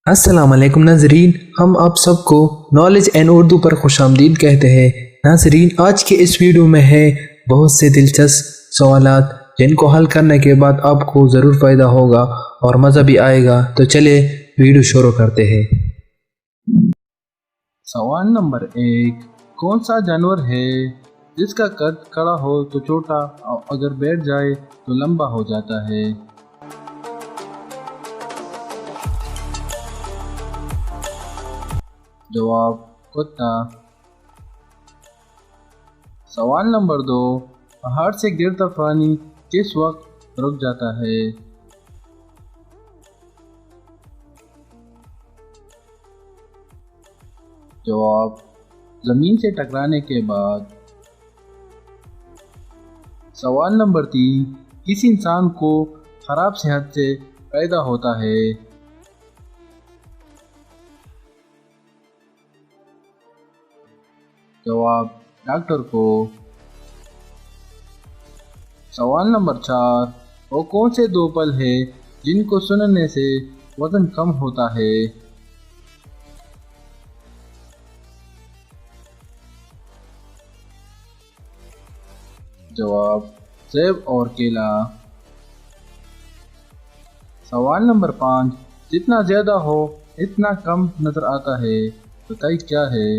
السلام علیکم ناظرین، ہم آپ سب کو نالج اینڈ اردو پر خوش آمدید کہتے ہیں۔ ناظرین، آج کے اس ویڈیو میں ہے بہت سے دلچسپ سوالات جن کو حل کرنے کے بعد آپ کو ضرور فائدہ ہوگا اور مزہ بھی آئے گا۔ تو چلے ویڈیو شروع کرتے ہیں۔ سوال نمبر 1، کون سا جانور ہے جس کا قد کھڑا ہو تو چھوٹا اور اگر بیٹھ جائے تو لمبا ہو جاتا ہے؟ جواب کتا۔ سوال نمبر 2، پہاڑ سے گرتا پانی کس وقت رک جاتا ہے؟ جواب زمین سے ٹکرانے کے بعد۔ سوال نمبر 3، کس انسان کو خراب صحت سے پیدا ہوتا ہے؟ جواب ڈاکٹر کو۔ سوال نمبر 4، وہ کون سے 2 پل ہیں جن کو سننے سے وزن کم ہوتا ہے؟ جواب سیب اور کیلا۔ سوال نمبر 5، جتنا زیادہ ہو اتنا کم نظر آتا ہے، بتائیے کیا ہے؟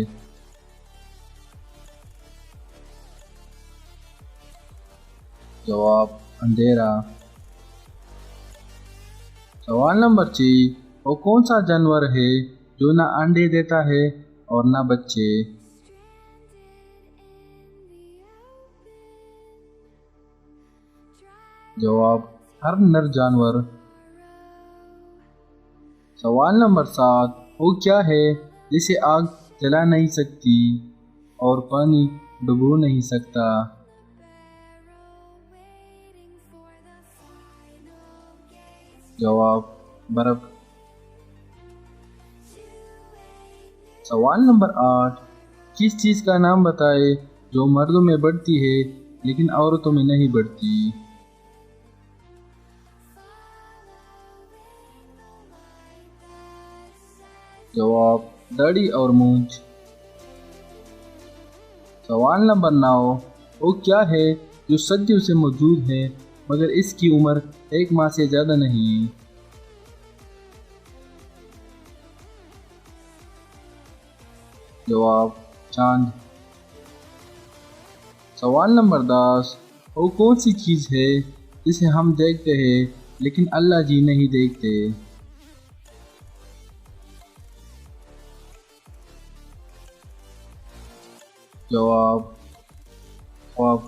جواب اندھیرا۔ سوال نمبر 6، وہ کون سا جانور ہے جو نہ انڈے دیتا ہے اور نہ بچے؟ جواب ہر نر جانور۔ سوال نمبر 7، وہ کیا ہے جسے آگ جلا نہیں سکتی اور پانی ڈبو نہیں سکتا؟ جواب برف۔ سوال نمبر 8، کس چیز کا نام بتائے جو مردوں میں بڑھتی ہے لیکن عورتوں میں نہیں بڑھتی؟ جواب داڑھی اور مونچھ۔ سوال نمبر 9، وہ کیا ہے جو صدیوں سے موجود ہے مگر اس کی عمر 1 ماہ سے زیادہ نہیں؟ جواب چاند۔ سوال نمبر 10، وہ کون سی چیز ہے جسے ہم دیکھتے ہیں لیکن اللہ جی نہیں دیکھتے؟ جواب خواب۔